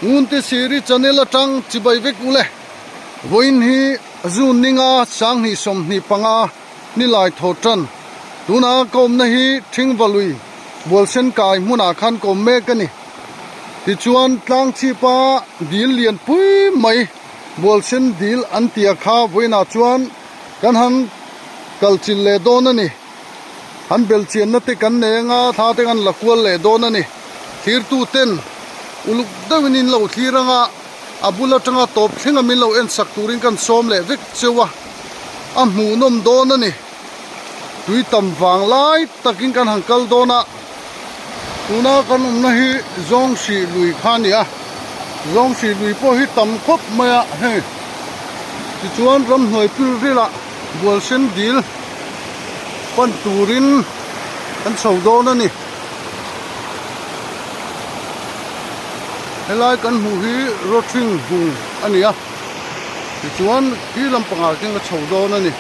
ngun te siri chanela tang chibai vek ule voin hi azun ninga sang hi som ni panga ni lai thotan tuna kom na hi thing valui bolsen kai muna khan kom me kani ti chuan tlang chi pa dil lian pui mai bolsen dil antia kha voina chuan kan han kalchil le don ani han belchian na te kan ne nga tha te kan lakwal le don ani thir tu ten uluk dawinin lo thiranga abula tanga top thlinga min lo en sak turin kan som le vek chewa a hmu nom don ani tui tam wang lai takin kan hankal dona tuna kan umna hi zong si lui khania zong si lui po hi tam khop maya he ti chuan ram hnoi pil rila bol sen dil pan turin kan chho dona ni helai kan hu hi rotring hung ania ti chuan hi lampanga king chho dona ni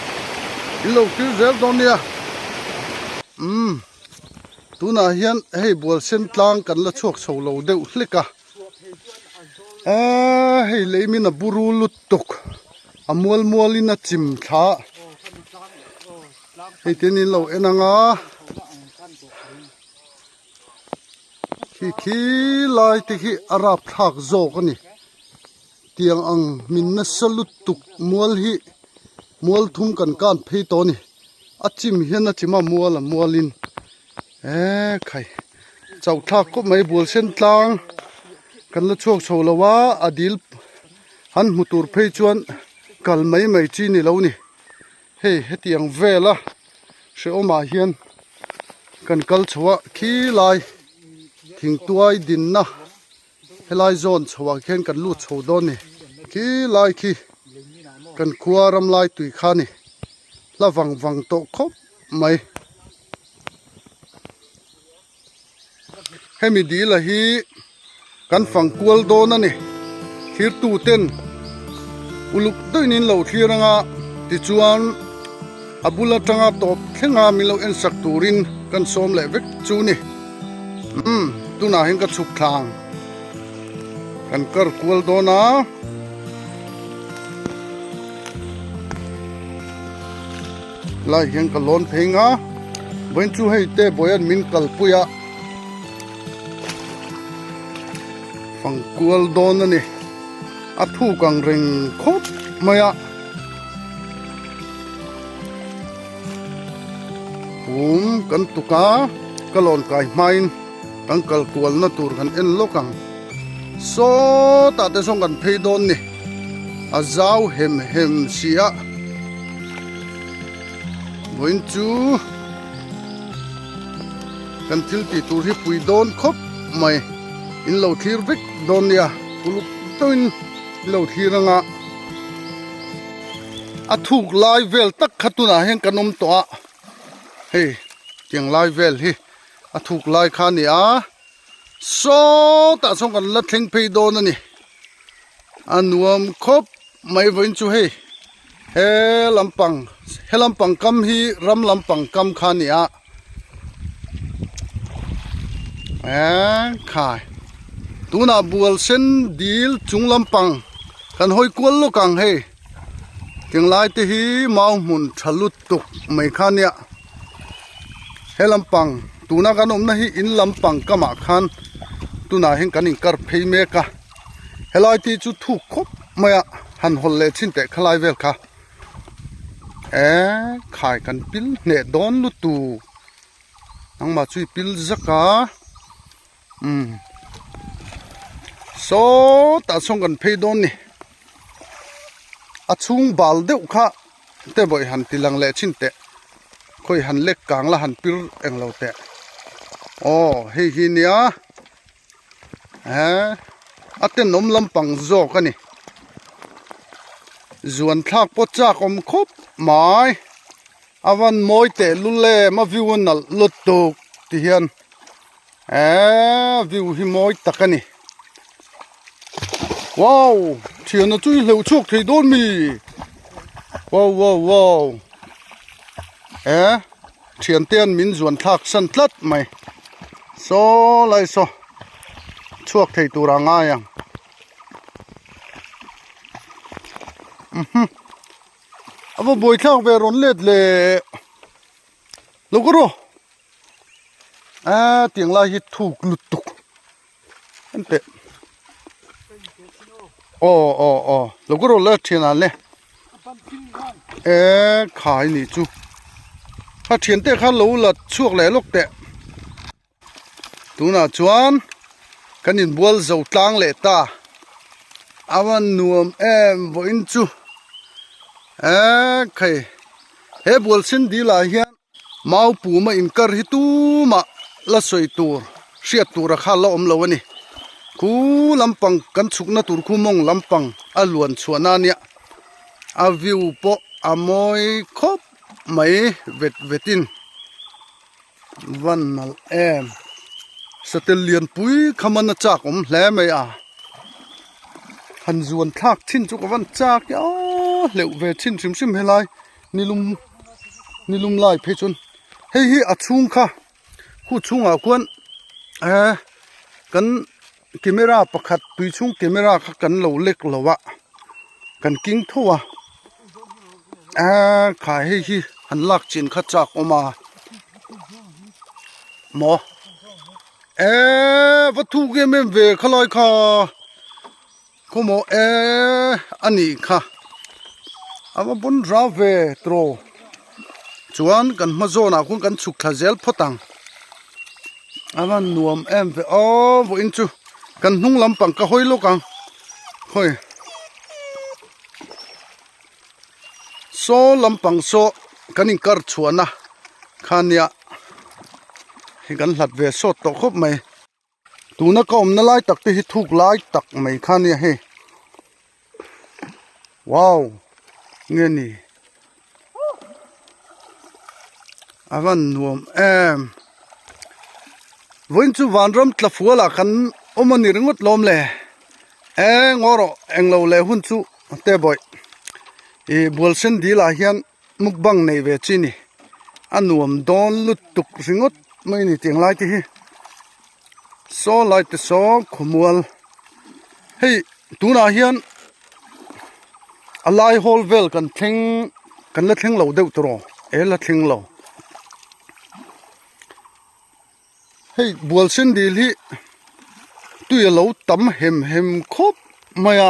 ilo ki zel don nia tuna hian hei bol sen tlang kan la chuak chho lo deuh hleka hei leimin a buru lut tuk amol molina chim tha hei tenin lo enanga khi lai te hi arap thak zok ani tiang ang min na salut tuk mol hi mol thum kan phei to ni achim hian achima mol molin khai chau thak ko mai bol sen tlang kan la chuak chho lawa adil han mutur phei chuan kal mai chi ni lo ni hei hetiang vela se oma hian kan kal chhuwa khi lai thing tuai din na helai zone chhuwa khen kan lu chho don ni khi lai khi kan khuaram lai tui khani la wang to khop mai hemi di la hi kan phang kual don ani thir tu ten uluk doinin lo thiranga ti chuan abula tanga top thlenga milo en sak turin kan som le vek chu ni tuna hin ka chuk thang kan kar kual dona lai hian ka lon phenga boin chu hei te boyan min kal puya phang kual don ani athu kang ring khop maya kan tuka kalon kai main kan kal kual na tur kan en lokang so ta te song kan phei don ni azau hem sia boin chu kan thil ti tur hi pui don khop mai in lo thir vek don ya uluk toin lo thiranga athuk lai vel tak khatuna hen kanom to a hei tiang lai vel hi athuk lai khani a so ta song kan la thleng phei don ani anuam khop mai voin chu hei he lampang kam hi ram lampang kam khani a khai tuna bual sen dil chung lampang kan hoi kual lo kang hei ting lai te hi mau mun thalut tuk mai khania he lampang tuna kan na hi in lampang kama khan tuna hin kan in kar phei me ka helai ti chu thu khop maya han hol le chin te khalai vel kha khai kan pil ne don lu tu ang ma chui pil zaka so ta song kan phei don ni achung bal deuh kha te boi han tilang le chin te khoi han lek kang la han pir eng lo te hei hi nia aten nom lampang zo kani zuan thak po chak om khop mai awan moi te lule ma viunal lutuk ti hian view hi moi takani wow thian na chui hleu chuk thei don mi wow thian ten min zuan thak san tlat mai so lai so chuak thei turanga yang abo boi thak ve ron let le logoro tiang la hi thuk lutuk ante logoro la thina le khai ni chu kha thian te kha lo la chuak le lok te tuna chuan kanin bual zo tlang le ta awan nuam bo in chu khai he bual sin di la hian mau pu ma in kar hi tu ma la soi tur hriat tur kha la om lo ani ku lampang kan chukna tur khu mong lampang aluan chuana nia a view po amoi khop mai vetin vanal satelian pui khamana chak hle mai han zuan thak thin chu ka van chak leu ve thin sim helai nilum lai phechun hi achung kha khu chunga kwan kan camera pakhat tui chung camera kha kan lo lek lowa kan king thowa kha hi han lak chin kha chak oma mo vatu ge me ve khalai kha komo ani kha ama bun ra ve tro chuan kan mazona kun kan chuk thazel photang awan nuam ve vo in chu kan hnung lampang ka hoi lokang hoi so lampang so kanin kar chuana khania hi kan hlat ve so to khop mai tuna ka omna lai tak te hi thuk lai tak mai khania he wow nge ni awan nuam voin chu vanram tlafuala kan omani ringot lom le ngoro englo le hun chu te boy bolsen di la hian mukbang nei ve chini anuam don lutuk ringot mai ni ting lai ti hi so lai te so khumual hei tuna hian alai hol vel kan la theng lo deuh tro la theng lo hei bolsen di hi tui lo tam hem khop maya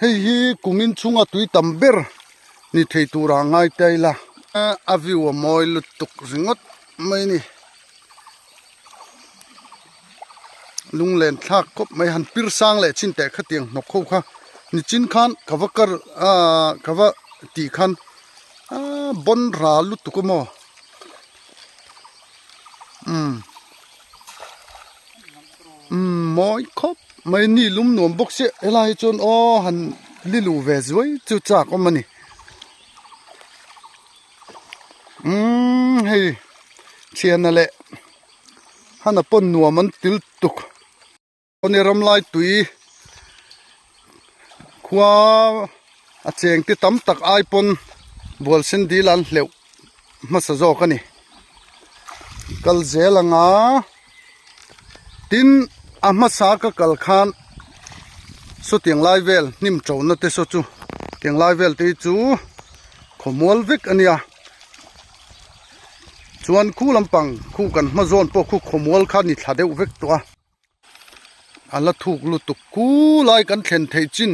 hei hi kungin chunga tui tam ber ni thei tura ngai taila aviu moi lutuk ringot mai ni lunglen thak khop mai han pir sang le chin te khatiang nok kho kha ni chin khan kawakar kawa ti khan bon ra lutuk mo moi khop mai ni lum nom bok se elai chon han lilu ve zoi chu cha ko mani hei chiana le hana pon nuaman til tuk oni ram lai tui khwa a cheng ti tam tak ai pon bol sen di lan hleu ma sa zo kani kal zelanga tin ama sa ka kal khan so tiang lai vel nim chau na te so chu tiang lai vel te chu khomol vek ania chuan khu lampang khu kan ma zon po khu khomol kha ni thladeu vek to ala thuk lu tu ku lai kan thlen thei chin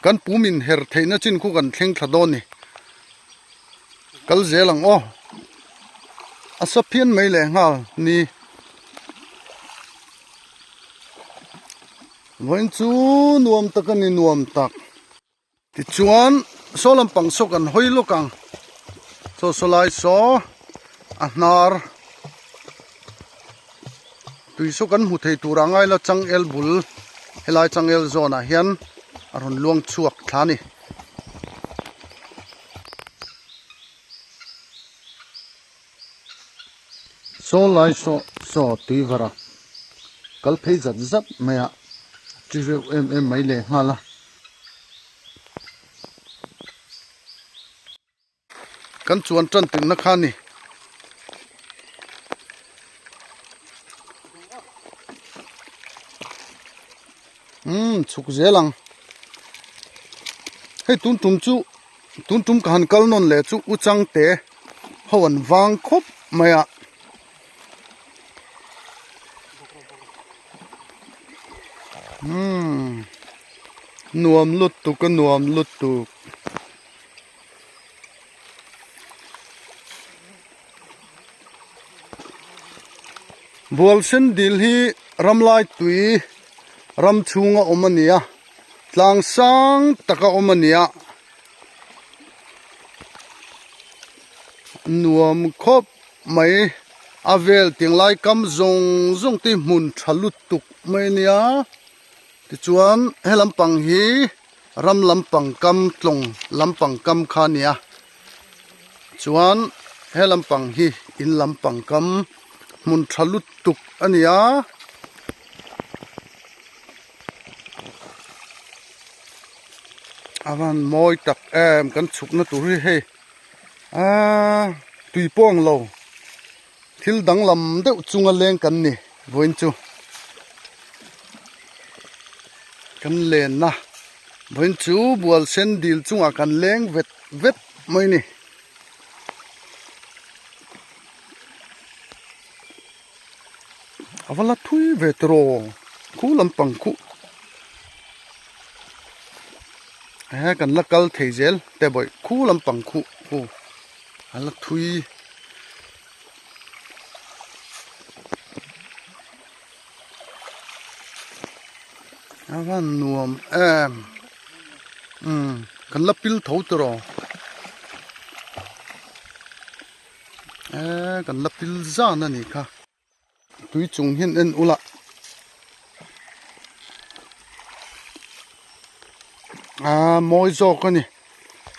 kan pumin her theina chin khu kan thleng thladon ni kal zelang asapian mai le ngal ni voin chu nuam takani nuam tak ti chuan so lampang so kan hoi lokang so solai so ahnar tui so kan mu thei tura ngai la chang el bul helai chang el zona hian aron luang chuak thani so lai so tui vara kal phei zat maya chive mai le ngala kan chuan tran tin na khani chuk zelang ให้ตุนตุมจูตุนตุมกันกลนนเลจูอุจังเตหวันวางคบไม่อะนวมลุดตุกนวมลุดตุกบัวเส้นดิลฮีรำลายตุยรำชุงอมเนียหลังสังตะกอมเนียนวมคบไม่อาเวลติงไลกำจงที่มุนทะลุตุกไม่เนียที่จวนให้ลำปังฮีรำลำปังกำตรงลำปังกำคาเนียจวนให้ลำปังฮีอินลำปังกำมุนทะลุตุกอันเนียอาวันมอยตักกันฉุกนะตุรีเฮตุยป้องเราทิลดังลำเดาจุงเลงกันนี่วันจูกันเลนนะวันจูบัวเส้นดิลจุงกันเลงเวทไม่นี่อาวันละทุยเวทโรคู่ลำปังคู่กันละกัลเทเจลแต่บ่อยคู่ลำปังคู่อันละทุยอาวันนวมกันละปิลเท่าตรอกันละปิลจานั่นนี่ค่ะตุยจงเห็นอุละมอยจอกนี่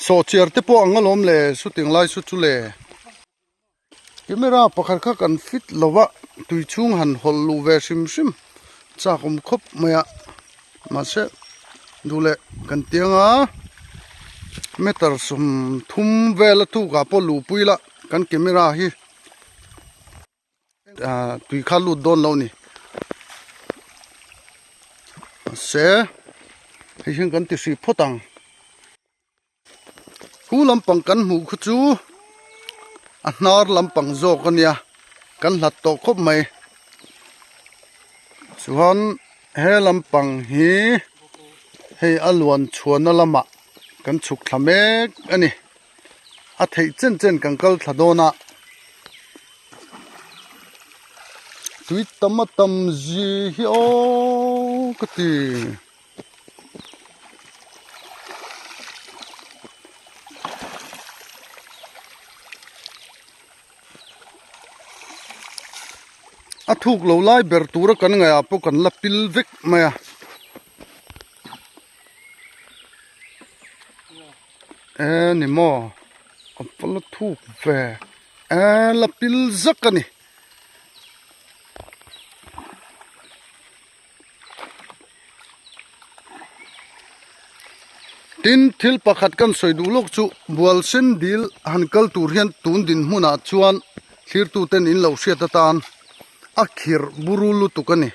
โซเชียร์เตปอังลมเลยสุดที่ไล่สุดจุเลยกิมราปะขัดกันฟิตลวะตุยชุงหันฮอลลูเวชิมจากผมคบมามาเสดูเลยกันเตียงเมตรสมทุ่มเวลทุกกับปลูปุยละกันกิมราฮีตุยขาลุดโดนเรานี่เสให้เห็นกันติดสีพตังหูลำปังกันหูขจูอันนารลำปังโจกันเนี่ยกันหลัดตกคบไหมส่วนเฮลำปังฮีให้อลวนชวนนละมะกันฉุกทำเอกอันนี้อาทิตย์เจนกันกัลทโดนะตุยตำจีฮิโอกติถูกเราไล่เบอร์ตัวกันไงพวกกันละปิลวิกมานี่มอพวกละถูกเวละปิลซักกันนี่ตินทิลประคัดกันสวยดูลูกจูบัวเส้นดิลหันกัลตูเรียนตูนดินมุนาชวนทิรตูเต็นอินเหล่าเสียตานakhir burulu tukani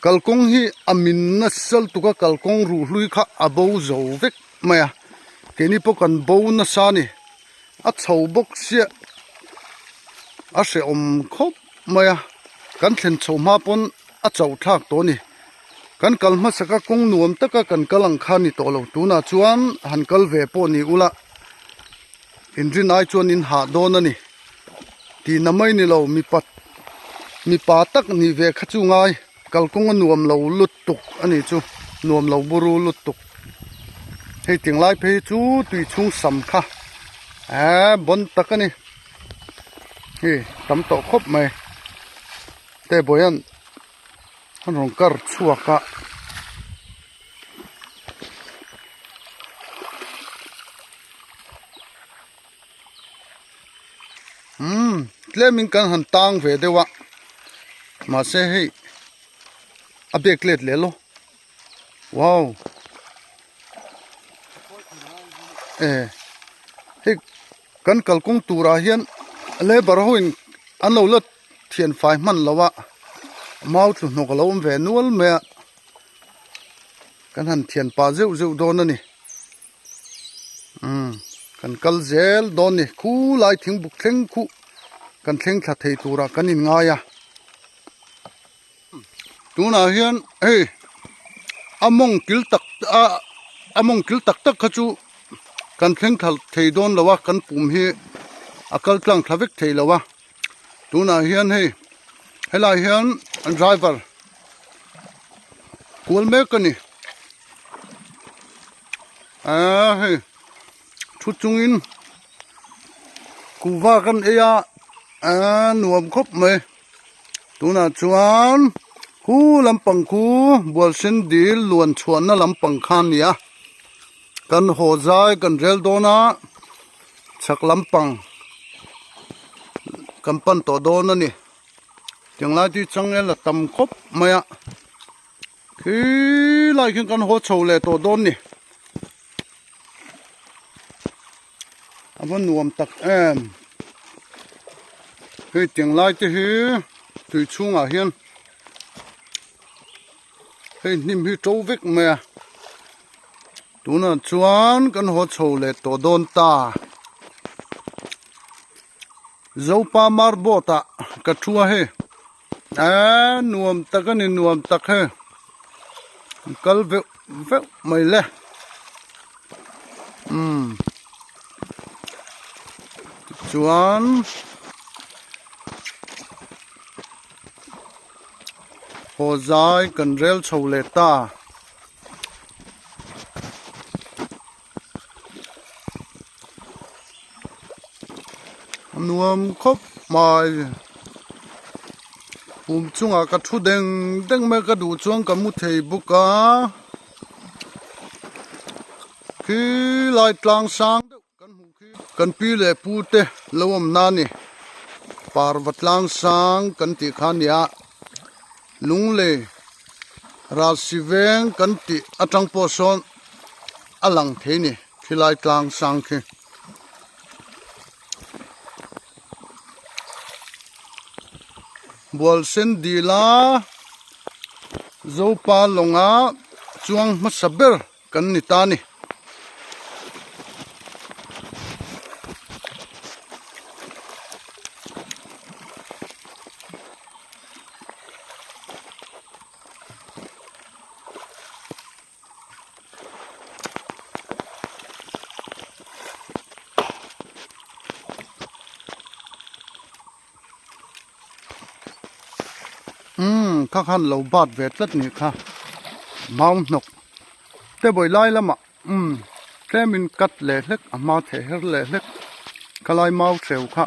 kalkong hi amin nasal tuka kalkong ru hlui kha abo zo vek maya keni pokan bo na sani a chho bok sia a se om khop maya kan thlen choma pon a chau thak to ni kan kalma saka kong nuam taka kan kalang khani to lo tuna chuan han kal ve po ni ula inrin ai chuan in ha don ani ti namai ni lo mi patมีป่าตักนี่เวขจูงายกัลกงนวมเราลุดตุกอันนี้จูนวมเราบุรุลุดตุกให้ถึงไล่เพจูตุยชุงสัมค่ะบนตักนี่เฮ้ตำโตครบไหมแต่บ่ยันฮันรองกัร์ชัวกะเล่มิงกันหันตังเวเดวะมาเซ่ให้อับเบกเล็ดเลยโลว้าวให้กันกัลกงตูราเฮียนเล่บาร์หุ่นอันเราเลือดเทียนไฟมันแล้ววะมาอุดหนุกเราเวนัวเมียกันหันเทียนป่าเจ้าโดนนี่ กันกัลเซลโดนนี่คู่ไล่ทิ้งบุกเข่งคู่กันเข่งทัดเทตัวรักกันนินง่ายตัวน่าเฮียนเฮ้อมงกิลตักขจูกันเข่งทัดเทโดนแล้ววะกันปุ่มเฮอากาศกลางทวิกเทแล้ววะตัวน่าเฮียนเฮ้ไล่เฮียนอันไดรเวอร์กูลเมกันนี่เฮ้ชุดจุงอินกูว่ากันหนวมครบไหมตัวน่ะชวนกูลำปังกูบัวเส้นดีล้วนชวนน่ะลำปังขันเนี่ยกันโหใจกันเรลโดนะชักลำปังกันปันตัวโดนนั่นนี่จังไรที่จังเอละตำครบไหมคือไล่ขึ้นกันโหโชว์เลยตัวโดนนี่วันนวมตักเฮ้ยจังไรที่ตุยชุ่งเฮียนเฮ้ยนิ่มที่โจวิกเมียตัวน่ะชวนกันหัวโชว์เลยตัวโดนตาเจ้าปามารบตากระชัวเฮ้นวมตักนี่นวมตักเฮ้กัลเวไม่เลยชวนโหใจกันเรลโชว์เลต้านวมครบมาปุ่มจุงกระทุเด้งเมื่อกระดูจวงกันมุเทบุกาคือลายกลางสางกันปีเลยพูดเตะลวมนานี่ปาร์วัตลางสางกันติขันยาลุงเลยราศีเวงกันติอาจังโพสอนอลังเทนี่ที่ลายกลางสางคือบัวเส้นดีลาโจปาลงอาจวงมัสเบอร์กันนิตานี่ข้าขันเราบาดเวทลัดนี่ค่ะเมาหนกแต่บ่อยไล่ละมะแค่มินกัดเล็กมาเทเฮเล็กกลายเมาเสียวค่ะ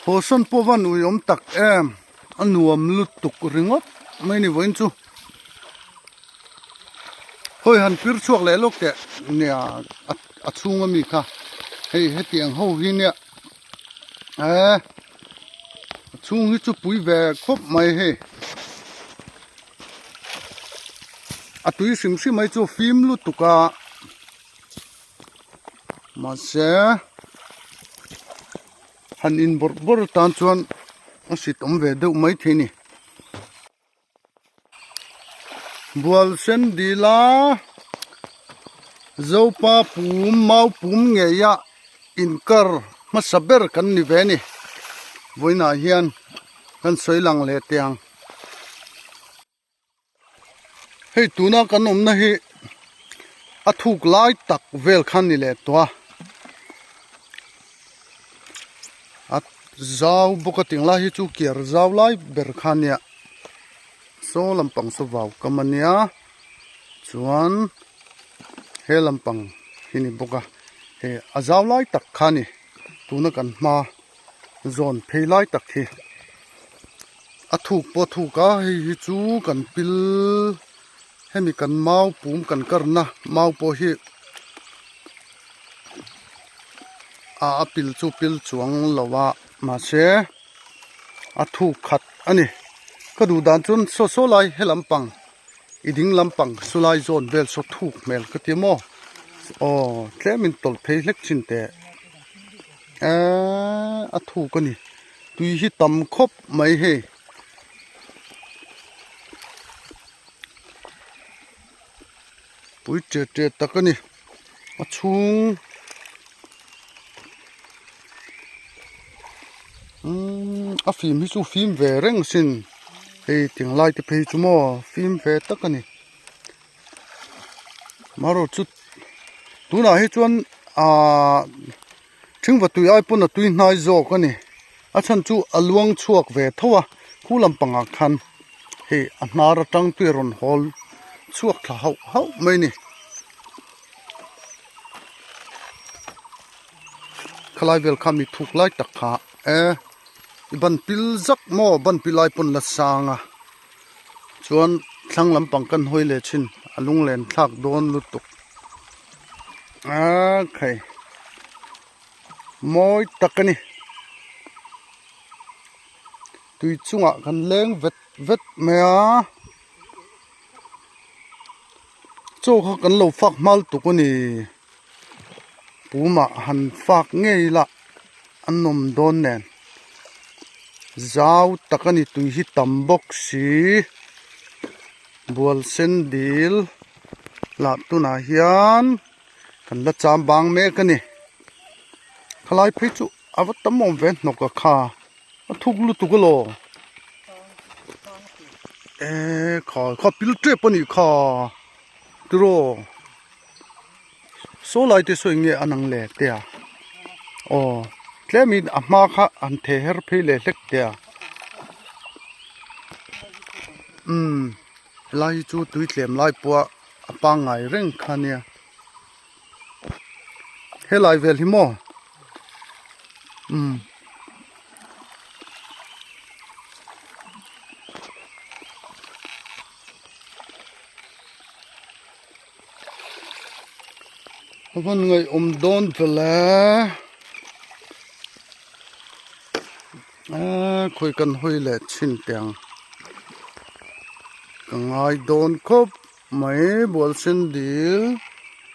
โหสันปวันอุยมตักอันนวมลุดตุกริงอดไม่นี่วันจูเฮ้ยหันพิรช่วงเล็กลูกแต่เนี่ยอัดซุงมีค่ะเฮ้ยเตียงหูหินเนี่ยchung hi chu pui ve khop mai he atui sim mai chu film lu tuka ma se han in bor tan chuan asit om ve deuh mai thini bual sen dila zopa pum mau pum nge ya inkar ma saber kan ni ve ni voina hian kan soilang le tiang hei tuna kan omna hi athuk lai tak vel khan ni le towa at zau bokating la hi chu kiar zau lai ber khan ya so lampang so waw kamania chuan he lampang hini boka he azau lai tak khani tuna kan ma zon pheilai tak hi athuk po thuka hi chu kan pil hemi kan mau pum kan karna mau po hi apil chu pil chuang lawa ma se athuk khat ani kadu dan chun so lai helampang iding lampang sulai zon bel so thuk mel katimo tlemin tol phei lek chin te thu cái này tùy hi tầm khop mấy he ปุยเจตะกันนี่มาชุงฟิล์มที่ชูฟิล์มเวเร่งสินเฮ้ถึงไล่ที่เพจจุโม่ฟิล์มเวตะกันนี่มารถจุดตัวน่ะให้จวนถึงว่าตัวไอ้ปุ่นน่ะตัวนายโจกันนี่ฉันจูอลวงชวกเวทว่าคู่ลำปังคันเฮ้นาระตังตัวรอนฮอลชวกเท้าไม่นี่คลายเวลคามีถูกไล่ตะขาบันปิลจักโม่บันปิลไล่ปุ่นละสางชวนทั้งลำปังกันห้อยเลชินลุงเลนทักโดนลุตุกโอเคมอยตะกันนี่ตุยจุงกันเล้งเวทเมียโจ้เขากันเราฟักมาลตุกนี่ปูมาหันฟักเงี้ยละอันนมโดนแน่นเจ้าตะกันนี่ตุยฮิตัมบกสีบัวเซนดิลละตุนาเฮียนกันละจามบางเมกันนี่คลายพิจุอวัตตมงเวนนกกะขาทุกลุตุกโลขอปิลเทปนี่ขาตุโรโซไลท์สวยเงี้ยอันนังเล็กเดียโอ้แค่มีอามาค่ะอันเทเฮร์พีเล็กเดียไล่จูตุยเตลียมไล่ปัวปังไงเร่งคันเนี่ยเฮไล่เวลฮิโมวันไงโดนไปแล้วคุยกันห้อยเล็ดชินเตียงกังไงโดนครบไม่บวลเส้นดีล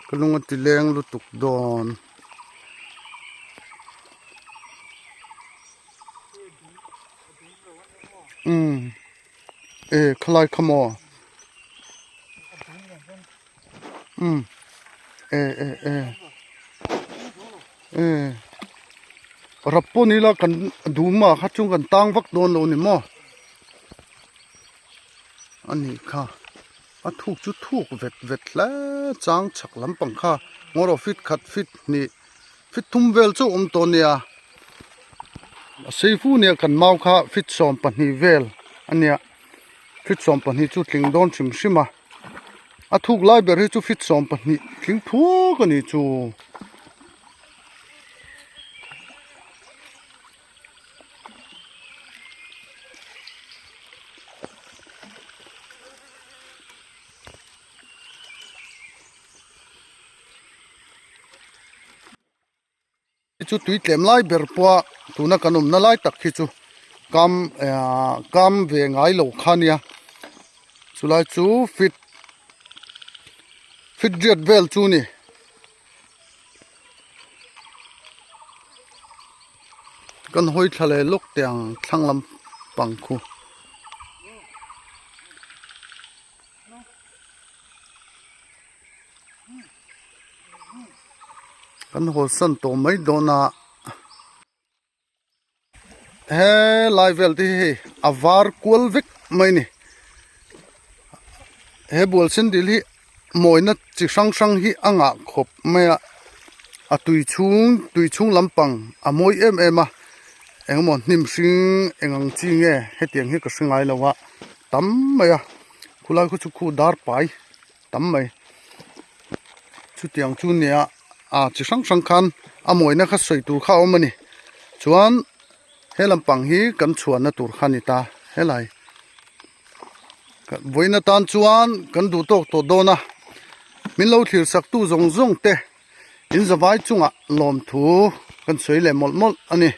ก็ลงติเลงลุตุกโดนคลายขโมรับปนี่ละกันดูมาขัดจุงกันตั้งวักโดนโลนี่มั้งอันนี้ค่ะถูกจุดถูกเวทแล้วจางฉักลำปังค่ะงอเราฟิตขัดฟิตนี่ฟิตทุ่มเวลจู่ตัวเนี่ยเซฟูเนี่ยกันเมาค่ะฟิตสอมปันนี่เวลอันเนี้ยฟิตสอมปันนี่จุดลิงโดนชิมถูกไล่เบอร์ให้จู่ฟิตสอมปันนี่ลิงทั่วกันนี่จู่จุดตุยเต็มไล่เบอร์ปัวตัวนักขนมน่าไล่ตักขี้จูกำเวงไงเหล่าขันเนี่ยสุดไล่จูฟิตเจ็ดเวลจูนี่กันห้อยทะเลลูกเตียงทั้งลำปังคูกันหัวสันโตไม่โดนไลฟ์เวลที่อวาร์ควอลวิกไม่นี่บัวเส้นดิลีมวยนัดจิสังฮีอ่างขบไม่ตุยชุงลำปังมวยเอ็มมันนิมซิงอังจีเงี้ยให้เตียงให้กระสังไงแล้ววะตั้มไม่คุณไล่คุณชุกูดาร์ไปตั้มไม่ชุดเตียงชุนเนี่ยจิสังคันมวยนักสวยตัวเข้ามันนี่ชวนให้ลำปังฮีกันชวนนัตัวขันนี่ตาให้ไรวันนั้นตอนชวนกันดูตัวโดนะมิเราถือสักตู้จงเตะอินสบายจุงลมถูกันสวยเลยหมดอันนี้